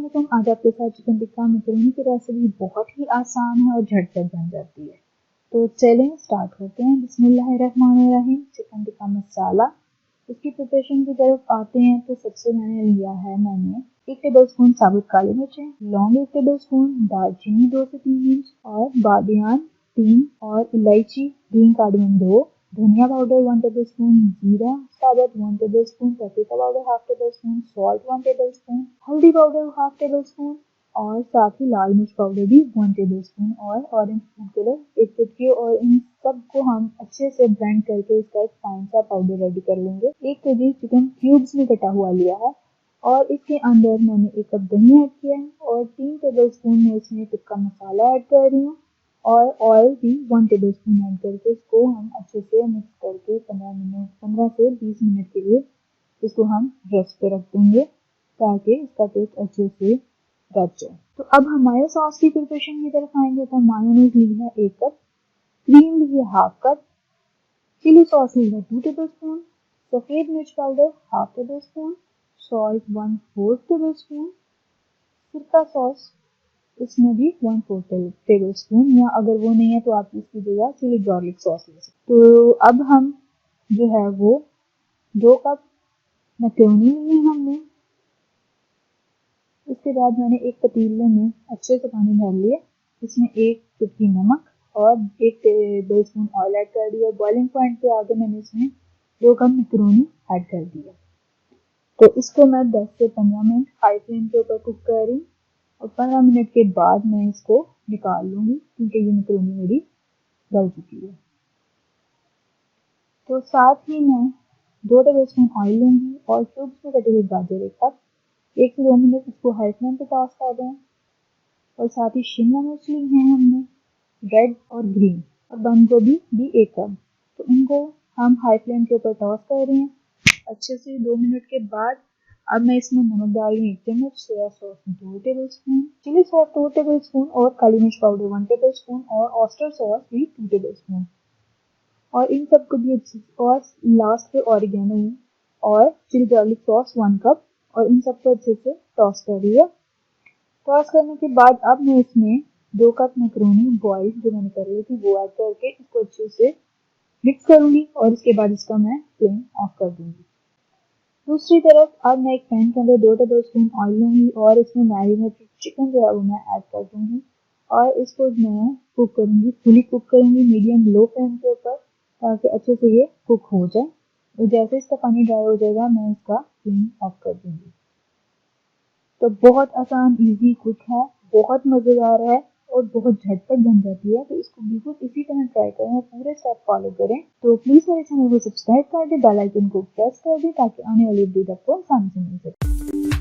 अस्सलामुअलैकुम। आज आपके साथ चिकन टिक्का मैकरोनी की रेसिपी बहुत ही आसान है और झटपट बन जाती है। तो चलें स्टार्ट करते हैं। बिस्मिल्लाहिर्रहमानिर्रहीम। चिकन टिक्का मसाला, इसकी प्रिपरेशन की तरफ आते हैं तो सबसे मैंने 1 टेबलस्पून साबुत काली मिर्चें, लौंग 1 टेबलस्पून, दालचीनी 2 से 3 इंच और बादियान 3 और इलायची ग्रीन कार्डमम 2, धनिया पाउडर 1 टेबलस्पून, जीरा साबुत 1 tablespoon, paprika powder 1/2 tablespoon, salt 1 tablespoon, हल्दी पाउडर 1/2 टेबलस्पून और साथ ही लाल मिर्च पाउडर भी 1 टेबलस्पून और ऑरेंज फूड कलर 1 चुटकी। और इन सबको हम अच्छे से ब्लेंड करके इसका एक फाइन सा पाउडर रेडी कर लेंगे। 1 केजी चिकन क्यूब्स में कटा हुआ लिया है और इसके अंदर मैंने 1 कप दही ऐड किया है और 3 टेबलस्पून में इसमें टिक्का मसाला ऐड कर रही हूँ और ऑयल भी 1 टेबलस्पून ऐड करके इसको हम अच्छे से मिक्स करके 15 से 20 मिनट के लिए इसको हम रेस्ट पे रख देंगे ताकि इसका टेस्ट अच्छे से रच जाए। तो अब हमारे सॉस की प्रिपरेशन की तरफ आएंगे। तो मायोनीज ली है 1 कप, क्रीम ली है 1/2 कप, चिली सॉस ली है 2 टेबलस्पून, सफेद मिर्च पाउडर 1/2 टेबलस्पून, सॉल्ट 1/4 टेबलस्पून, सिरका सॉस इसमें भी 1/4 टेबलस्पून, या अगर वो नहीं है तो आप इसकी जगह चिली गार्लिक सॉस ले सकते। तो अब हम जो है वो 2 कप मैकरोनी ली है हमने। इसके बाद मैंने एक पतीले में अच्छे से पानी डाल लिया, इसमें 1 चुटकी नमक और 1 टेबलस्पून ऑयल ऐड कर दिया। बॉइलिंग पॉइंट पे आके मैंने इसमें 2 कप मैकरोनी ऐड कर दिया। तो इसको मैं 10 से 15 मिनट हाई फ्लेम के ऊपर कुक कर रही हूँ और 15 मिनट के बाद मैं इसको निकाल लूँगी क्योंकि ये मैकरोनी मेरी गल चुकी है। तो साथ ही मैं 2 टेबलस्पून ऑयल लूँगी और क्यूब्स में कटी हुई गाजर 1 कप, 1 से 2 मिनट इसको हाई फ्लेम पे टॉस कर दें। और साथ ही शिमला मिर्च ली है हमने रेड और ग्रीन, और बंद गोभी भी 1 कप। तो इनको हम हाई फ्लेम के ऊपर टॉस कर रहे हैं अच्छे से। 2 मिनट के बाद अब मैं इसमें नमक डाल रही हूँ 1 चम्मच, soya sauce 2 tablespoon, chilli sauce 2 tablespoon और काली मिर्च पाउडर 1 टेबलस्पून और ऑयस्टर सॉस भी 2 टेबलस्पून। और इन सबको भी अच्छे से, और लास्ट पे ऑरिगेनो और चिली गार्लिक सॉस 1 कप, और इन सबको अच्छे से टॉस कर लिया। टॉस करने के बाद अब मैं इसमें 2 कप मैकरोनी बॉयल जो मैंने कर रही थी वो ऐड करके इसको अच्छे से मिक्स करूंगी और इसके बाद इसका मैं फ्लेम ऑफ कर दूंगी। दूसरी तरफ अब मैं एक पैन के अंदर 2 टेबलस्पून ऑयल लूंगी और इसमें मैरिनेटेड चिकन जो है वो मैं ऐड कर दूंगी और इसको मैं कुक करूंगी, फुली कुक करूंगी मीडियम लो फ्लेम के ऊपर ताकि अच्छे से ये कुक हो जाए। और जैसे इसका पानी ड्राई हो जाएगा मैं इसका फ्लेम ऑफ कर दूंगी। तो बहुत आसान इजी कुक है, बहुत मज़ेदार है और बहुत झटपट बन जाती है। तो इसको बिल्कुल इसी तरह ट्राई करें और पूरे स्टेप फॉलो करें। तो प्लीज़ मेरे चैनल को सब्सक्राइब कर दें, बेल आइकन को प्रेस कर दें ताकि आने वाली वीडियो आपको आसानी से मिल सके।